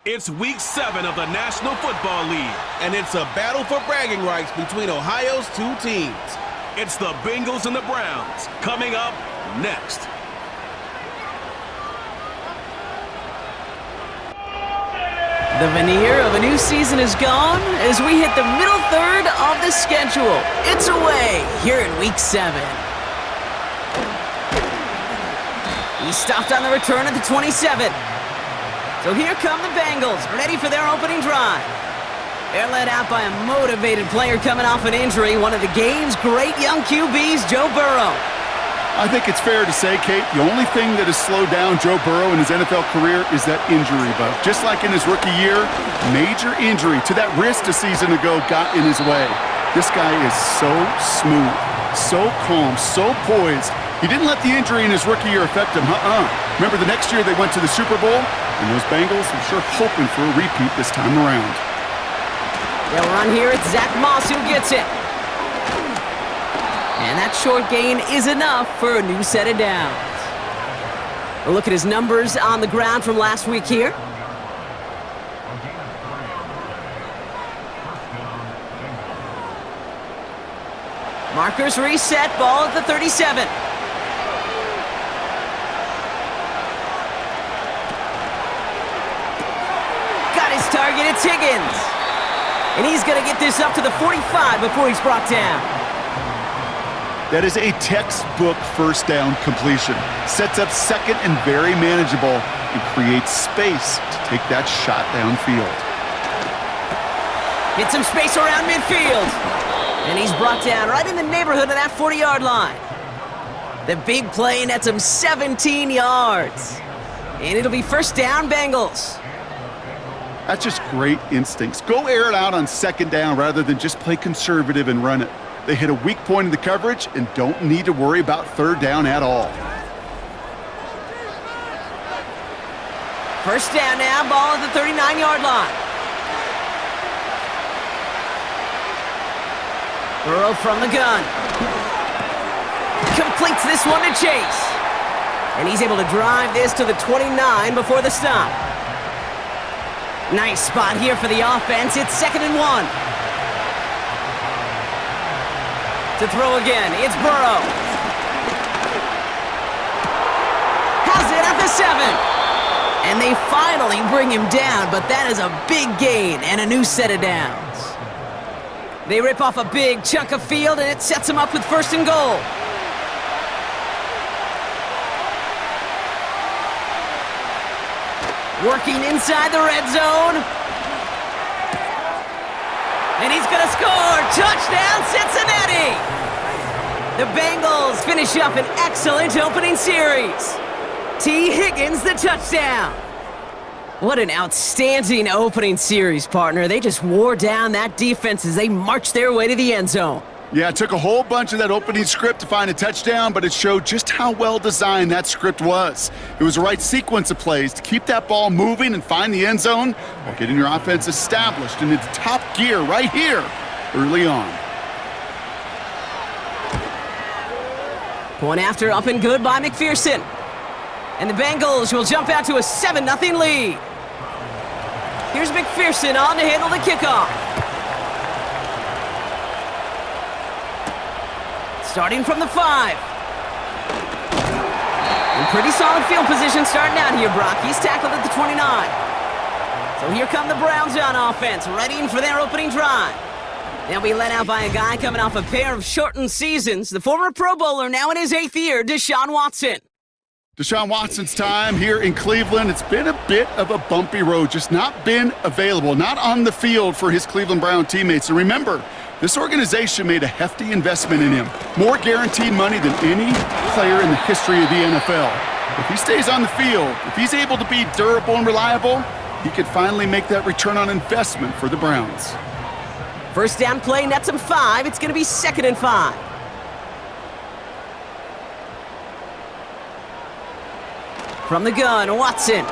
It's week 7 of the National Football League, and it's a battle for bragging rights between Ohio's two teams. It's the Bengals and the Browns, coming up next. The veneer of a new season is gone as we hit the middle third of the schedule. It's away here in week 7. He stopped on the return at the 27. So here come the Bengals, ready for their opening drive. They're led out by a motivated player coming off an injury, one of the game's great young QBs, Joe Burrow. I think it's fair to say, Kate, the only thing that has slowed down Joe Burrow in his NFL career is that injury bug. Just like in his rookie year, major injury to that wrist a season ago got in his way. This guy is so smooth, so calm, so poised. He didn't let the injury in his rookie year affect him. Remember the next year they went to the Super Bowl? And those Bengals are sure hoping for a repeat this time around. They'll run here. It's Zach Moss who gets it. And that short gain is enough for a new set of downs. A look at his numbers on the ground from last week here. Markers reset, ball at the 37. Got his target, it's Higgins. And he's going to get this up to the 45 before he's brought down. That is a textbook first down completion. Sets up second and very manageable and creates space to take that shot downfield. Get some space around midfield. And he's brought down right in the neighborhood of that 40-yard line. The big play nets him 17 yards. And it'll be first down, Bengals. That's just great instincts. Go air it out on second down rather than just play conservative and run it. They hit a weak point in the coverage and don't need to worry about third down at all. First down now, ball at the 39-yard line. Burrow from the gun. Completes this one to Chase. And he's able to drive this to the 29 before the stop. Nice spot here for the offense. It's 2nd and 1. To throw again, it's Burrow. Has it at the 7. And they finally bring him down, but that is a big gain and a new set of downs. They rip off a big chunk of field, and it sets them up with 1st and goal. Working inside the red zone. And he's going to score. Touchdown, Cincinnati! The Bengals finish up an excellent opening series. T. Higgins, the touchdown. What an outstanding opening series, partner. They just wore down that defense as they marched their way to the end zone. Yeah, it took a whole bunch of that opening script to find a touchdown, but it showed just how well designed that script was. It was the right sequence of plays to keep that ball moving and find the end zone while getting your offense established in its top gear right here early on. Point after up and good by McPherson. And the Bengals will jump out to a 7-0 lead. Here's McPherson on to handle the kickoff. Starting from the 5. In pretty solid field position starting out here, Brock. He's tackled at the 29. So here come the Browns on offense, readying for their opening drive. They'll be led out by a guy coming off a pair of shortened seasons. The former Pro Bowler, now in his 8th year, Deshaun Watson. Deshaun Watson's time here in Cleveland, it's been a bit of a bumpy road, just not been available, not on the field for his Cleveland Brown teammates. And remember, this organization made a hefty investment in him, more guaranteed money than any player in the history of the NFL. If he stays on the field, if he's able to be durable and reliable, he could finally make that return on investment for the Browns. First down play nets him 5. It's going to be 2nd and 5. From the gun, Watson.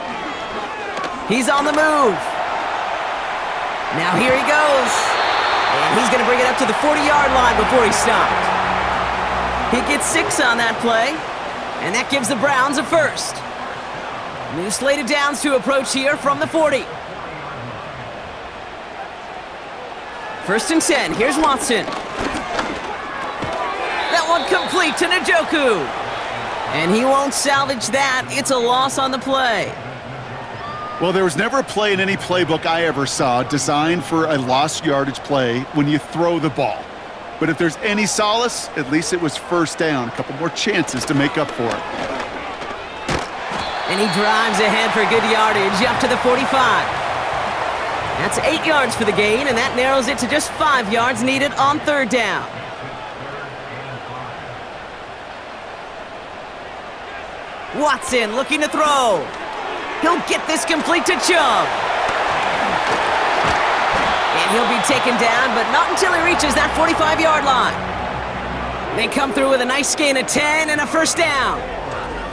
He's on the move. Now here he goes. And he's going to bring it up to the 40-yard line before he stopped. He gets 6 on that play, and that gives the Browns a first. New slate of downs to approach here from the 40. First and 10. Here's Watson. That one complete to Njoku. And he won't salvage that. It's a loss on the play. Well, there was never a play in any playbook I ever saw designed for a lost yardage play when you throw the ball. But if there's any solace, at least it was first down. A couple more chances to make up for it. And he drives ahead for good yardage up to the 45. That's 8 yards for the gain, and that narrows it to just 5 yards needed on third down. Watson looking to throw. He'll get this complete to Chubb. And he'll be taken down, but not until he reaches that 45-yard line. They come through with a nice gain of 10 and a first down.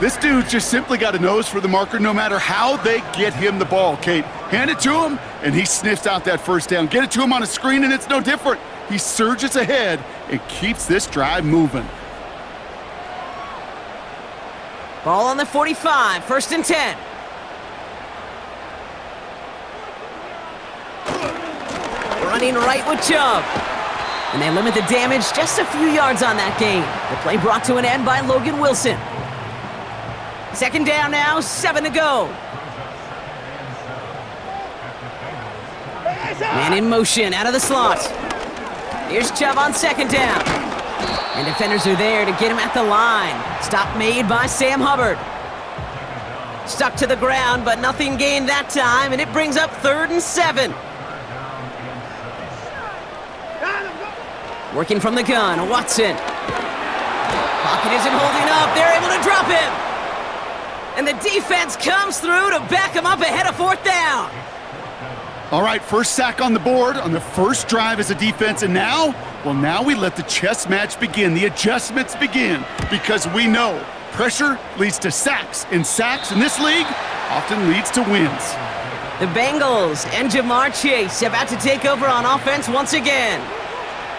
This dude's just simply got a nose for the marker no matter how they get him the ball, Kate. Hand it to him, and he sniffs out that first down. Get it to him on a screen, and it's no different. He surges ahead and keeps this drive moving. Ball on the 45, first and 10. Running right with Chubb. And they limit the damage just a few yards on that gain. The play brought to an end by Logan Wilson. Second down now, 7 to go. Man in motion, out of the slot. Here's Chubb on second down. And defenders are there to get him at the line. Stop made by Sam Hubbard. Stuck to the ground, but nothing gained that time, and it brings up 3rd and 7. Working from the gun, Watson. Pocket isn't holding up. They're able to drop him. And the defense comes through to back him up ahead of 4th down. All right, first sack on the board on the first drive as a defense, and now we let the chess match begin, the adjustments begin, because we know pressure leads to sacks, and sacks in this league often leads to wins. The Bengals and Jamar Chase about to take over on offense once again.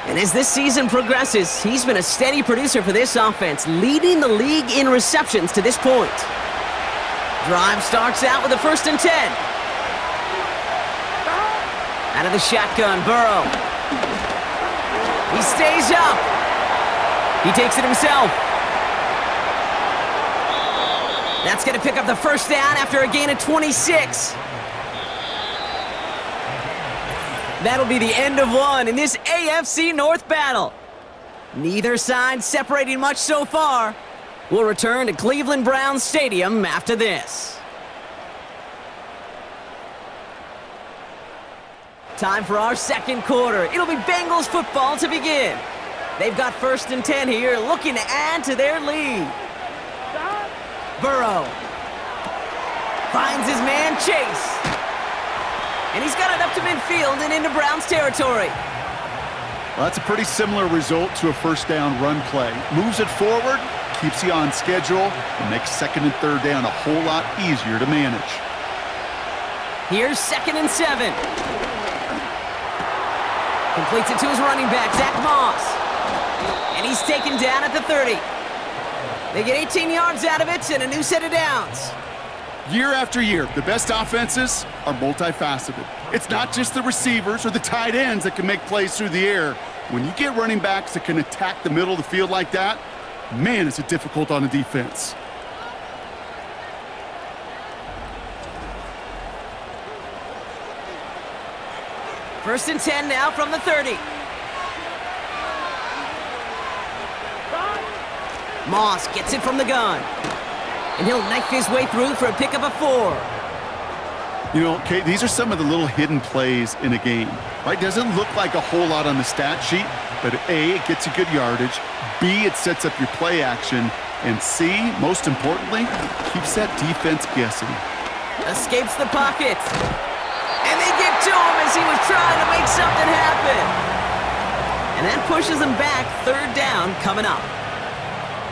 And as this season progresses, he's been a steady producer for this offense, leading the league in receptions to this point. Drive starts out with a first and 10. Out of the shotgun, Burrow. He stays up. He takes it himself. That's going to pick up the first down after a gain of 26. That'll be the end of one in this AFC North battle. Neither side separating much so far. We'll return to Cleveland Browns Stadium after this. Time for our second quarter. It'll be Bengals football to begin. They've got first and 10 here, looking to add to their lead. Burrow finds his man Chase. And he's got it up to midfield and into Browns territory. Well, that's a pretty similar result to a first down run play. Moves it forward, keeps you on schedule, and makes second and third down a whole lot easier to manage. Here's second and 7. Completes it to his running back, Zach Moss. And he's taken down at the 30. They get 18 yards out of it and a new set of downs. Year after year, the best offenses are multifaceted. It's not just the receivers or the tight ends that can make plays through the air. When you get running backs that can attack the middle of the field like that, man, is it difficult on a defense. First and 10 now from the 30. Moss gets it from the gun. And he'll knife his way through for a pickup of 4. You know, Kate, these are some of the little hidden plays in a game, right? Doesn't look like a whole lot on the stat sheet, but A, it gets you good yardage, B, it sets up your play action, and C, most importantly, keeps that defense guessing. Escapes the pocket. And they get to him as he was trying to make something happen. And that pushes him back, third down coming up.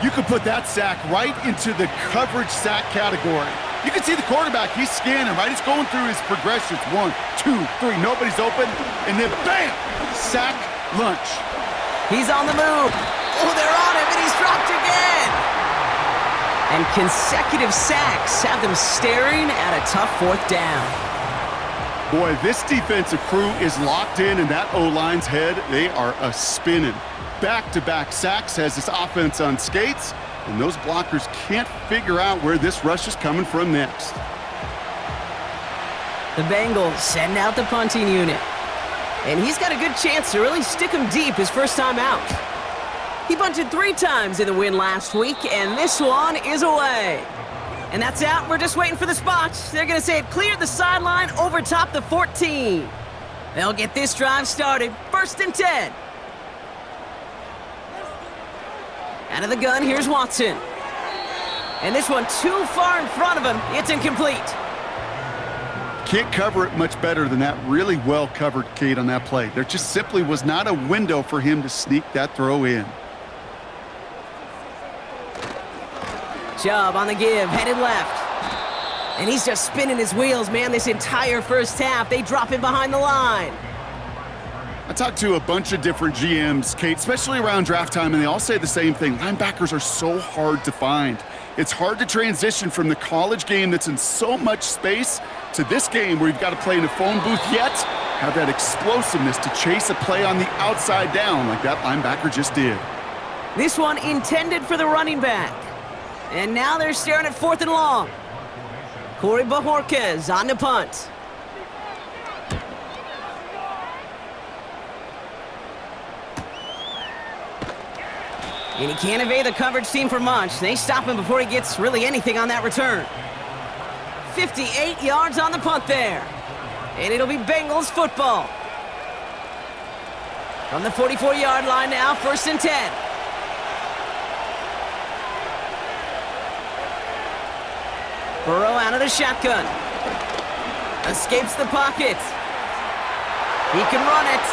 You could put that sack right into the coverage sack category. You can see the quarterback, he's scanning, right? He's going through his progressions. 1, 2, 3, nobody's open, and then bam, sack lunch. He's on the move. Oh, they're on him, and he's dropped again. And consecutive sacks have them staring at a tough 4th down. Boy, this defensive crew is locked in, and that O-line's head, they are a-spinning. Back-to-back sacks has this offense on skates, and those blockers can't figure out where this rush is coming from next. The Bengals send out the punting unit. And he's got a good chance to really stick him deep his first time out. He bunted 3 times in the win last week, and this one is away. And that's out. We're just waiting for the spots. They're going to say it cleared the sideline over top the 14. They'll get this drive started. 1st and 10. Out of the gun, here's Watson. And this one too far in front of him. It's incomplete. Can't cover it much better than that. Really well covered, Kate, on that play. There just simply was not a window for him to sneak that throw in. Chubb on the give, headed left. And he's just spinning his wheels, man, this entire first half. They drop him behind the line. I talked to a bunch of different GMs, Kate, especially around draft time, and they all say the same thing. Linebackers are so hard to find. It's hard to transition from the college game that's in so much space to this game where you've got to play in a phone booth, yet have that explosiveness to chase a play on the outside down like that linebacker just did. This one intended for the running back. And now they're staring at 4th and long. Corey Bajorquez on the punt. And he can't evade the coverage team for much. They stop him before he gets really anything on that return. 58 yards on the punt there. And it'll be Bengals football. From the 44-yard line now, 1st and 10. Burrow out of the shotgun. Escapes the pocket. He can run it.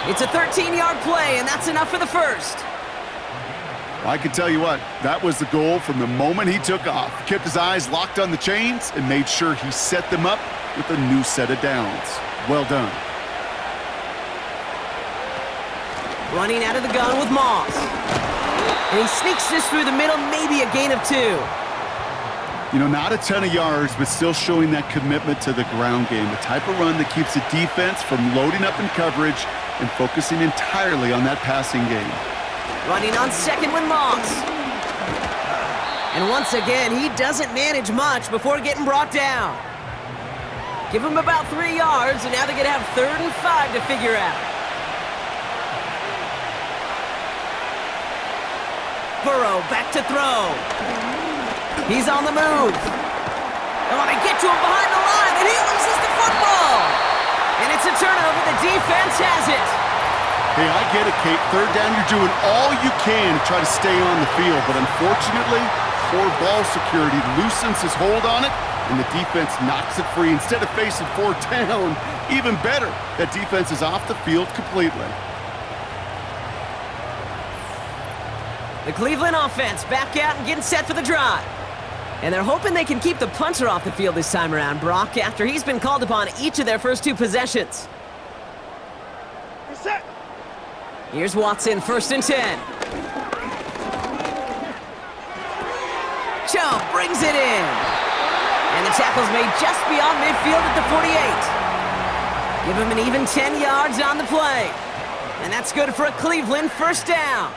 It's a 13-yard play, and that's enough for the first. I can tell you what, that was the goal from the moment he took off. Kept his eyes locked on the chains and made sure he set them up with a new set of downs. Well done. Running out of the gun with Moss. And he sneaks this through the middle, maybe a gain of 2. You know, not a ton of yards, but still showing that commitment to the ground game. The type of run that keeps the defense from loading up in coverage and focusing entirely on that passing game. Running on 2nd with Moss. And once again, he doesn't manage much before getting brought down. Give him about 3 yards, and now they're going to have 3rd and 5 to figure out. Burrow back to throw. He's on the move. They want to get to him behind the line, and he loses the football. And it's a turnover. The defense has it. Hey, I get it, Kate. 3rd down, you're doing all you can to try to stay on the field. But unfortunately, poor ball security loosens his hold on it, and the defense knocks it free. Instead of facing 4th down, even better, that defense is off the field completely. The Cleveland offense back out and getting set for the drive. And they're hoping they can keep the punter off the field this time around, Brock, after he's been called upon each of their first 2 possessions. Here's Watson, 1st and 10. Chubb brings it in. And the tackle's made just beyond midfield at the 48. Give him an even 10 yards on the play. And that's good for a Cleveland 1st down.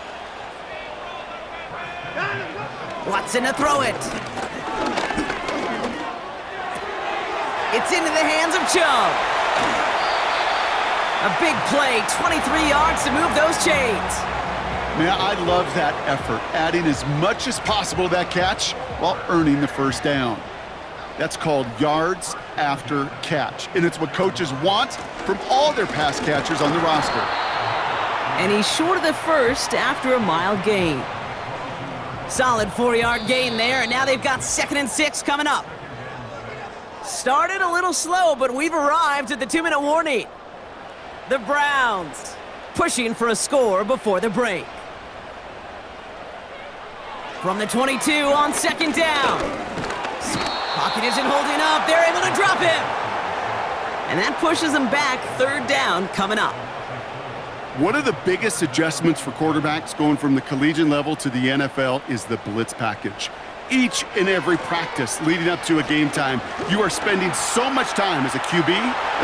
Watson to throw it. It's into the hands of Chubb. A big play, 23 yards to move those chains. Man, I love that effort, adding as much as possible to that catch while earning the 1st down. That's called yards after catch, and it's what coaches want from all their pass catchers on the roster. And he's short of the 1st after a mild gain. Solid 4-yard gain there, and now they've got 2nd and 6 coming up. Started a little slow, but we've arrived at the 2-minute warning. The Browns pushing for a score before the break. From the 22 on 2nd down. Pocket isn't holding up. They're able to drop him. And that pushes them back. 3rd down coming up. One of the biggest adjustments for quarterbacks going from the collegiate level to the NFL is the blitz package. each and every practice leading up to a game time, you are spending so much time as a QB,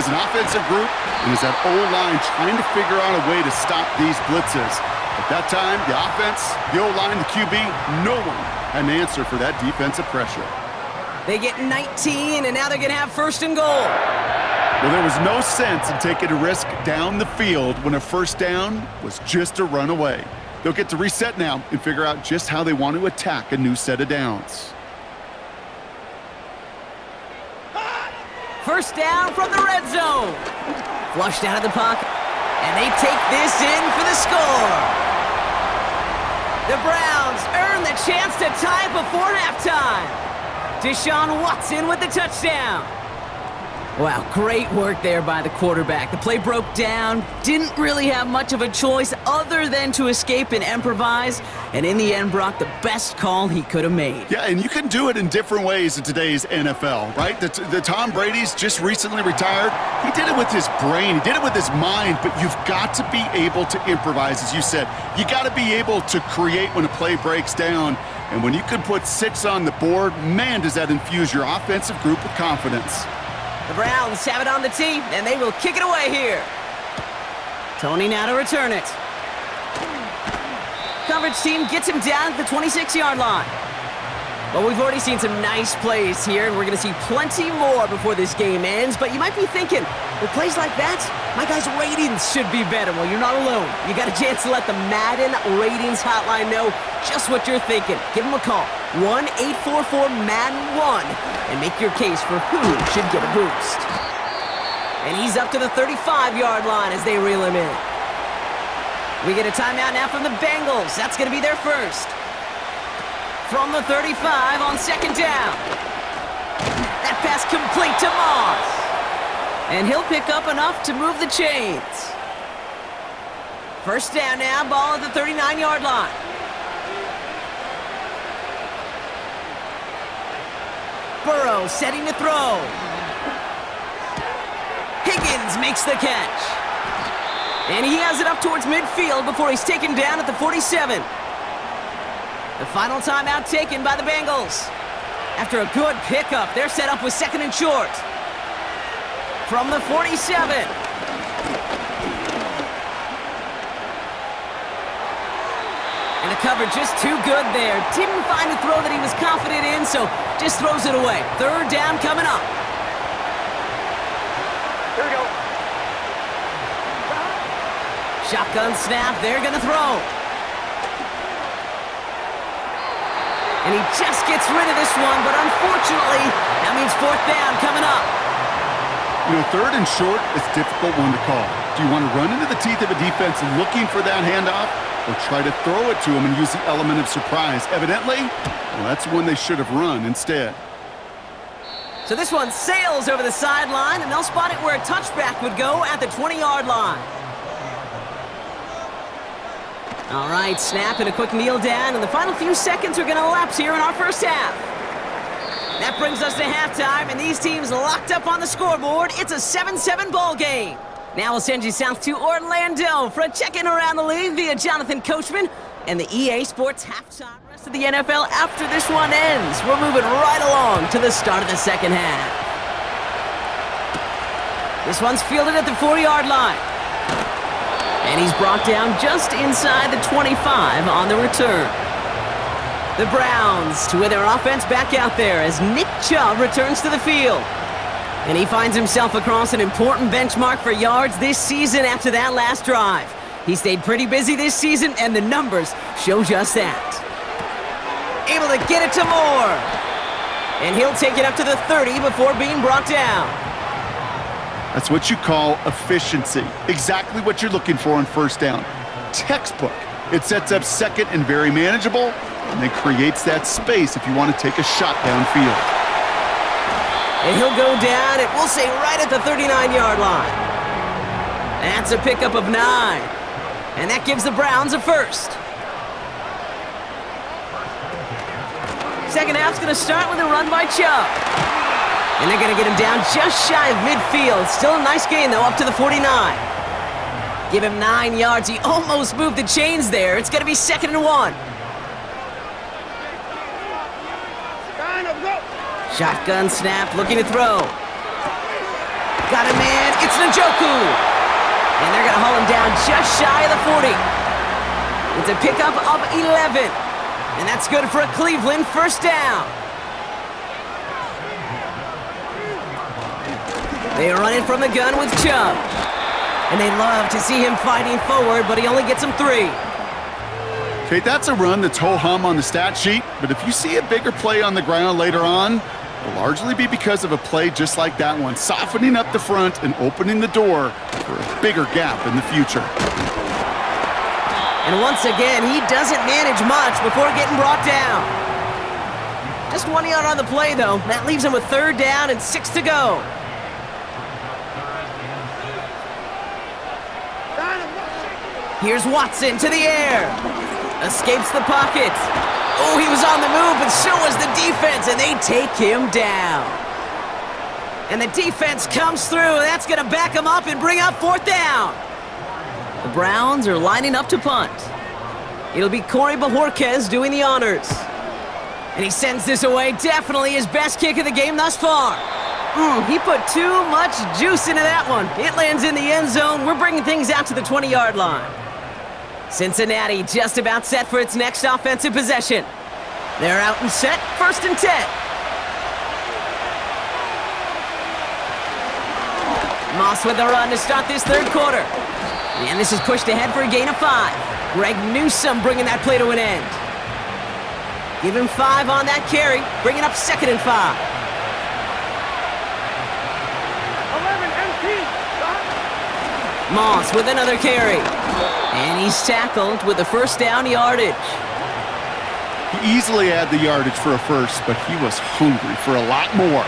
as an offensive group, and as that O-line trying to figure out a way to stop these blitzes. At that time, the offense, the O-line, the QB, no one had an answer for that defensive pressure. They get 19, and now they're going to have first and goal. Well, there was no sense in taking a risk down the field when a first down was just a run away. They'll get to reset now and figure out just how they want to attack a new set of downs. First down from the red zone. Flushed out of the pocket, and they take this in for the score. The Browns earn the chance to tie before halftime. Deshaun Watson with the touchdown. Wow, great work there by the quarterback. The play broke down, didn't really have much of a choice other than to escape and improvise, and in the end, Brock, the best call he could have made. Yeah, and you can do it in different ways in today's NFL, right? The Tom Brady's just recently retired. He did it with his brain. He did it with his mind, but you've got to be able to improvise, as you said. You got to be able to create when a play breaks down, and when you can put 6 on the board, man, does that infuse your offensive group with confidence. The Browns have it on the tee, and they will kick it away here. Tony now to return it. Coverage team gets him down at the 26-yard line. Well, we've already seen some nice plays here, and we're going to see plenty more before this game ends. But you might be thinking, with plays like that, my guys' ratings should be better. Well, you're not alone. You got a chance to let the Madden Ratings Hotline know just what you're thinking. Give them a call, 1-844-MADDEN-1, and make your case for who should get a boost. And he's up to the 35-yard line as they reel him in. We get a timeout now from the Bengals. That's going to be their first. From the 35 on second down. That pass complete to Moss. And he'll pick up enough to move the chains. First down now, ball at the 39-yard line. Burrow setting to throw. Higgins makes the catch. And he has it up towards midfield before he's taken down at the 47. The final timeout taken by the Bengals. After a good pickup, they're set up with second and short. From the 47. And the coverage just too good there. Didn't find a throw that he was confident in, so just throws it away. Third down coming up. Here we go. Shotgun snap, they're gonna throw. And he just gets rid of this one, but unfortunately, that means fourth down coming up. You know, third and short is a difficult one to call. Do you want to run into the teeth of a defense looking for that handoff, or try to throw it to him and use the element of surprise? Evidently, well, that's one they should have run instead. So this one sails over the sideline, and they'll spot it where a touchback would go at the 20-yard line. All right, snap and a quick kneel down, and the final few seconds are going to elapse here in our first half. That brings us to halftime, and these teams locked up on the scoreboard. It's a 7-7 ball game. Now we'll send you south to Orlando for a check-in around the league via Jonathan Coachman and the EA Sports halftime. Rest of the NFL after this one ends. We're moving right along to the start of the second half. This one's fielded at the 40-yard line. And he's brought down just inside the 25 on the return. The Browns with their offense back out there as Nick Chubb returns to the field. And he finds himself across an important benchmark for yards this season after that last drive. He stayed pretty busy this season, and the numbers show just that. Able to get it to Moore. And he'll take it up to the 30 before being brought down. That's what you call efficiency. Exactly what you're looking for on first down. Textbook. It sets up second and very manageable, and then creates that space if you want to take a shot downfield. And he'll go down, and we'll say right at the 39-yard line. That's a pickup of 9. And that gives the Browns a first. Second half's going to start with a run by Chubb. And they're going to get him down just shy of midfield. Still a nice gain, though, up to the 49. Give him 9 yards. He almost moved the chains there. It's going to be 2nd and 1. Shotgun snap, looking to throw. Got a man, it's Njoku. And they're gonna haul him down just shy of the 40. It's a pickup of 11. And that's good for a Cleveland first down. They are running from the gun with Chubb. And they love to see him fighting forward, but he only gets him 3. Okay, that's a run that's ho-hum on the stat sheet, but if you see a bigger play on the ground later on, it'll largely be because of a play just like that one, softening up the front and opening the door for a bigger gap in the future. And once again, he doesn't manage much before getting brought down. Just 1 yard on the play, though. That leaves him with 3rd down and 6 to go. Here's Watson to the air. Escapes the pocket. Oh, he was on the move, but so was the defense, and they take him down. And the defense comes through. That's going to back him up and bring up 4th down. The Browns are lining up to punt. It'll be Corey Bajorquez doing the honors. And he sends this away. Definitely his best kick of the game thus far. He put too much juice into that one. It lands in the end zone. We're bringing things out to the 20-yard line. Cincinnati just about set for its next offensive possession. They're out and set, 1st and 10. Moss with a run to start this 3rd quarter. And this is pushed ahead for a gain of 5. Greg Newsome bringing that play to an end. Give him 5 on that carry, bringing up 2nd and 5. 11 Moss with another carry. And he's tackled with the 1st down yardage. He easily had the yardage for a first, but he was hungry for a lot more.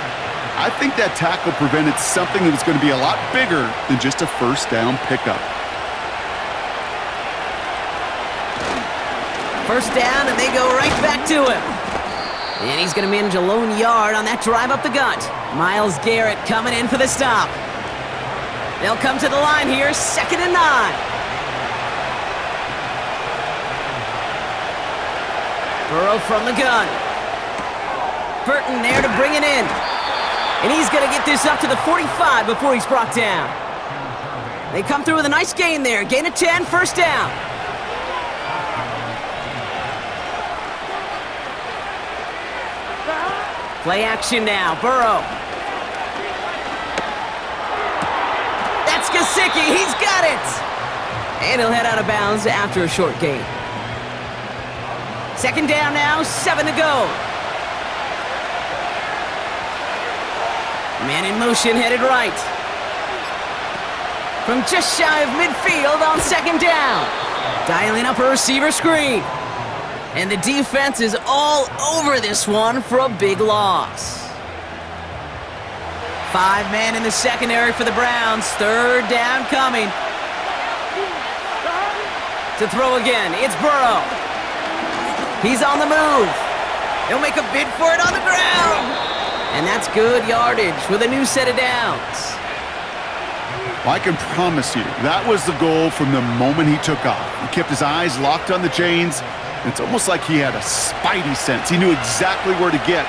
I think that tackle prevented something that was going to be a lot bigger than just a 1st down pickup. 1st down, and they go right back to him. And he's going to manage a lone yard on that drive up the gut. Myles Garrett coming in for the stop. They'll come to the line here, 2nd and 9. Burrow from the gun. Burton there to bring it in. And he's going to get this up to the 45 before he's brought down. They come through with a nice gain there. Gain of 10, 1st down. Play action now. Burrow. That's Gesicki. He's got it. And he'll head out of bounds after a short gain. 2nd down now, 7 to go. Man in motion, headed right. From just shy of midfield on 2nd down. Dialing up a receiver screen. And the defense is all over this one for a big loss. 5 men in the secondary for the Browns. 3rd down coming. To throw again, it's Burrow. He's on the move. He'll make a bid for it on the ground. And that's good yardage with a new set of downs. I can promise you, that was the goal from the moment he took off. He kept his eyes locked on the chains. And it's almost like he had a spidey sense. He knew exactly where to get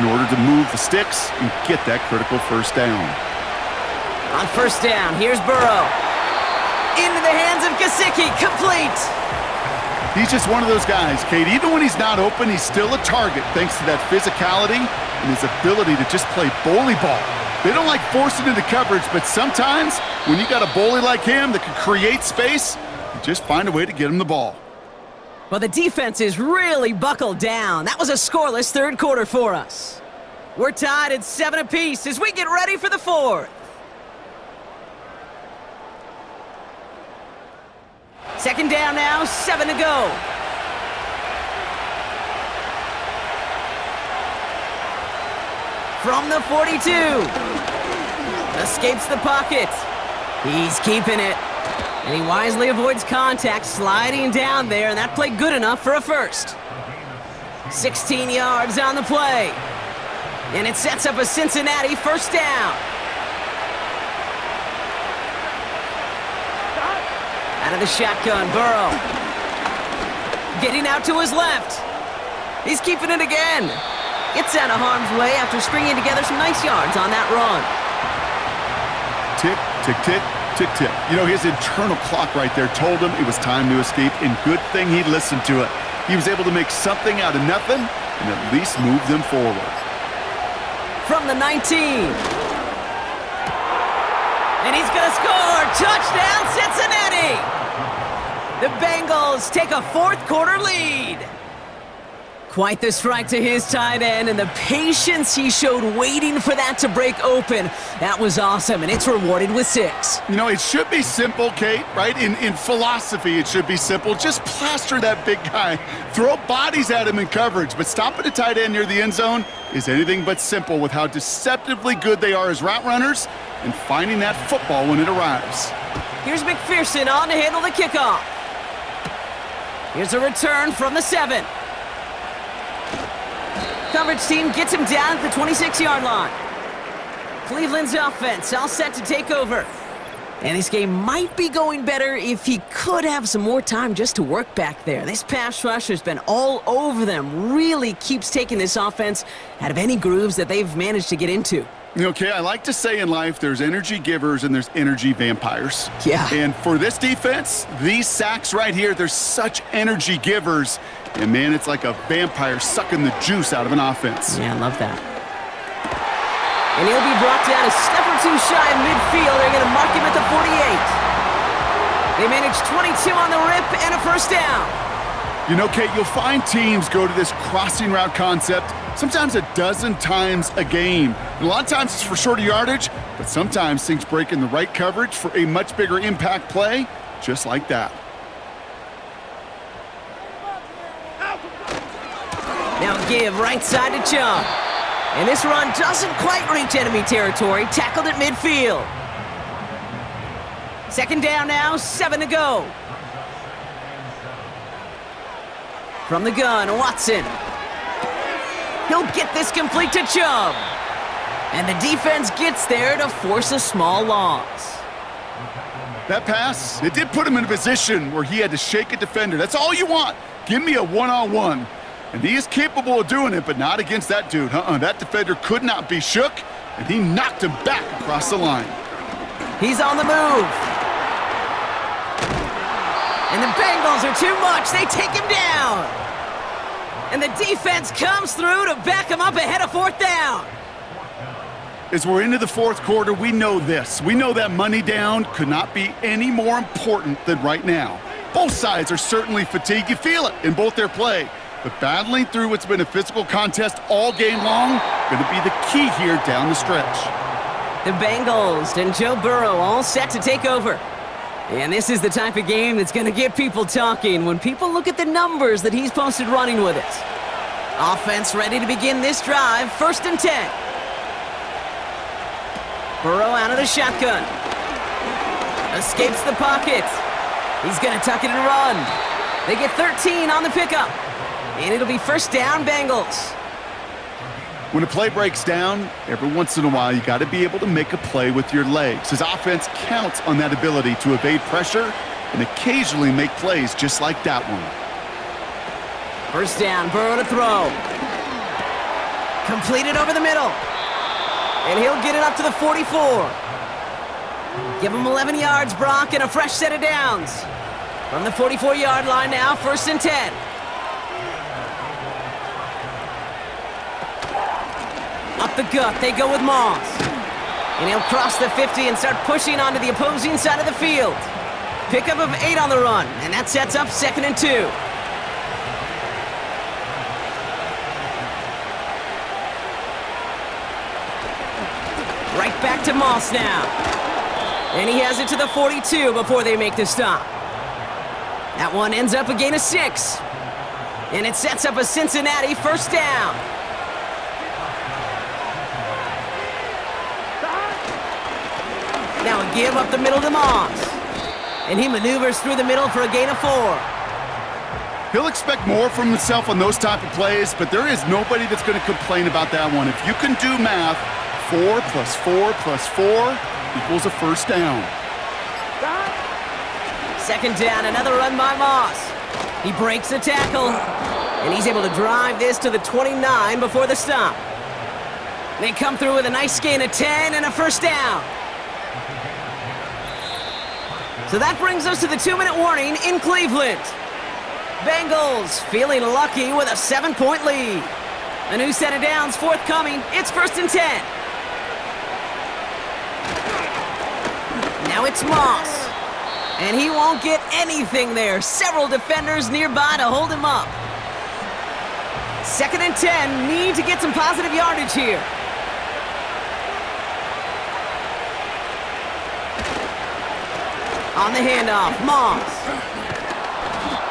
in order to move the sticks and get that critical 1st down. On 1st down, here's Burrow. Into the hands of Gesicki, complete. He's just one of those guys, Kate. Even when he's not open, he's still a target thanks to that physicality and his ability to just play bully ball. They don't like forcing into coverage, but sometimes when you got a bully like him that can create space, you just find a way to get him the ball. Well, the defense is really buckled down. That was a scoreless 3rd quarter for us. We're tied at 7 apiece as we get ready for the 4th. 2nd down now, 7 to go. From the 42. Escapes the pocket. He's keeping it. And he wisely avoids contact, sliding down there, and that played good enough for a first. 16 yards on the play. And it sets up a Cincinnati 1st down. Out of the shotgun, Burrow. Getting out to his left. He's keeping it again. gets out of harm's way after stringing together some nice yards on that run. Tick, tick, tick, tick, tick. You know, his internal clock right there told him it was time to escape, and good thing he listened to it. He was able to make something out of nothing and at least move them forward. From the 19. And he's going to score! Touchdown, Cincinnati! The Bengals take a fourth-quarter lead. Quite the strike to his tight end, and the patience he showed waiting for that to break open. That was awesome, and it's rewarded with 6. You know, it should be simple, Kate, right? In philosophy, it should be simple. Just plaster that big guy. Throw bodies at him in coverage, but stopping a tight end near the end zone is anything but simple with how deceptively good they are as route runners and finding that football when it arrives. Here's McPherson on to handle the kickoff. Here's a return from the 7. Coverage team gets him down at the 26-yard line. Cleveland's offense all set to take over. And this game might be going better if he could have some more time just to work back there. This pass rush has been all over them. Really keeps taking this offense out of any grooves that they've managed to get into. Okay, I like to say in life there's energy givers and there's energy vampires. Yeah. And for this defense, these sacks right here, they're such energy givers. And man, it's like a vampire sucking the juice out of an offense. Yeah, I love that. And he'll be brought down a step or two shy of midfield. They're going to mark him at the 48. They managed 22 on the rip and a first down. You know, Kate, you'll find teams go to this crossing route concept sometimes a dozen times a game. And a lot of times it's for shorter yardage, but sometimes things break in the right coverage for a much bigger impact play, just like that. Now give right side to Chubb. And this run doesn't quite reach enemy territory. Tackled at midfield. Second down now, 7 to go. From the gun, Watson. He'll get this complete to Chubb. And the defense gets there to force a small loss. That pass, it did put him in a position where he had to shake a defender. That's all you want. Give me a one-on-one. And he is capable of doing it, but not against that dude. That defender could not be shook, and he knocked him back across the line. He's on the move. And the Bengals are too much. They take him down. And the defense comes through to back him up ahead of fourth down. As we're into the fourth quarter, we know this. We know that money down could not be any more important than right now. Both sides are certainly fatigued. You feel it in both their play. But battling through what's been a physical contest all game long, going to be the key here down the stretch. The Bengals and Joe Burrow all set to take over. And this is the type of game that's going to get people talking when people look at the numbers that he's posted running with it. Offense ready to begin this drive, 1st and 10. Burrow out of the shotgun. Escapes the pocket. He's going to tuck it and run. They get 13 on the pickup. And it'll be first down, Bengals. When a play breaks down, every once in a while you got to be able to make a play with your legs. His offense counts on that ability to evade pressure and occasionally make plays just like that one. First down, Burrow to throw. Completed over the middle. And he'll get it up to the 44. Give him 11 yards, Brock, and a fresh set of downs. From the 44-yard line now, 1st and 10. Up the gut, they go with Moss. And he'll cross the 50 and start pushing onto the opposing side of the field. Pickup of 8 on the run, and that sets up 2nd and 2. Right back to Moss now. And he has it to the 42 before they make the stop. That one ends up a gain of 6. And it sets up a Cincinnati first down. Now a give up the middle to Moss. And he maneuvers through the middle for a gain of 4. He'll expect more from himself on those type of plays, but there is nobody that's going to complain about that one. If you can do math, 4 plus 4 plus 4 equals a first down. 2nd down, another run by Moss. He breaks the tackle. And he's able to drive this to the 29 before the stop. They come through with a nice gain of 10 and a first down. So that brings us to the 2-minute warning in Cleveland. Bengals feeling lucky with a 7-point lead. A new set of downs forthcoming. It's 1st and 10. Now it's Moss. And he won't get anything there. Several defenders nearby to hold him up. 2nd and 10. Need to get some positive yardage here. On the handoff, Moss.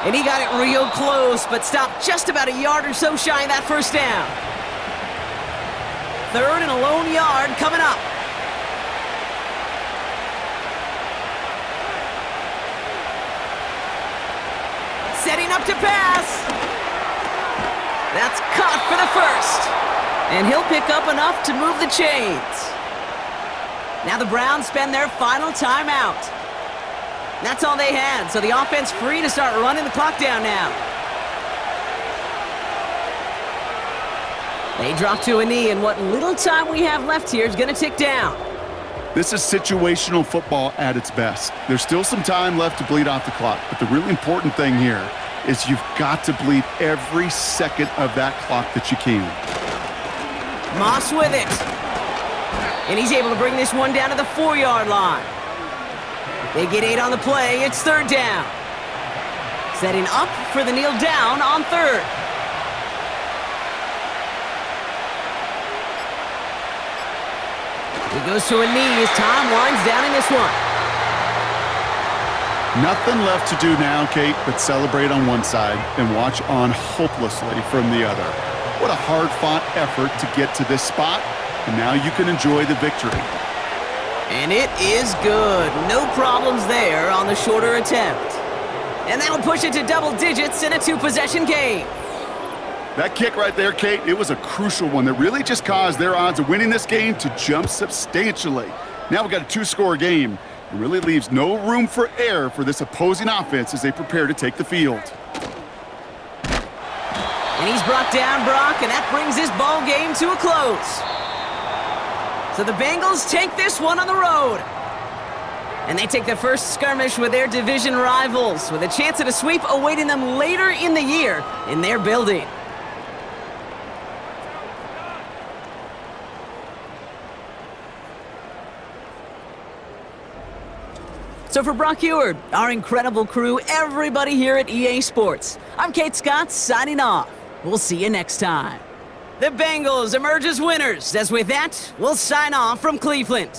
And he got it real close, but stopped just about a yard or so shy of that first down. 3rd and a lone yard coming up. Setting up to pass. That's caught for the first. And he'll pick up enough to move the chains. Now the Browns spend their final timeout. That's all they had, so the offense free to start running the clock down now. They drop to a knee, and what little time we have left here is going to tick down. This is situational football at its best. There's still some time left to bleed off the clock, but the really important thing here is you've got to bleed every second of that clock that you can. Moss with it. And he's able to bring this one down to the 4-yard line. They get 8 on the play. It's 3rd down. Setting up for the kneel down on 3rd. He goes to a knee as time winds down in this one. Nothing left to do now, Kate, but celebrate on one side and watch on hopelessly from the other. What a hard-fought effort to get to this spot, and now you can enjoy the victory. And it is good. No problems there on the shorter attempt. And that'll push it to double digits in a 2-possession game. That kick right there, Kate, it was a crucial one that really just caused their odds of winning this game to jump substantially. Now we've got a 2-score game. It really leaves no room for error for this opposing offense as they prepare to take the field. And he's brought down, Brock, and that brings this ball game to a close. So the Bengals take this one on the road. And they take the first skirmish with their division rivals, with a chance at a sweep awaiting them later in the year in their building. So for Brock Eward, our incredible crew, everybody here at EA Sports, I'm Kate Scott signing off. We'll see you next time. The Bengals emerge as winners, as with that, we'll sign off from Cleveland.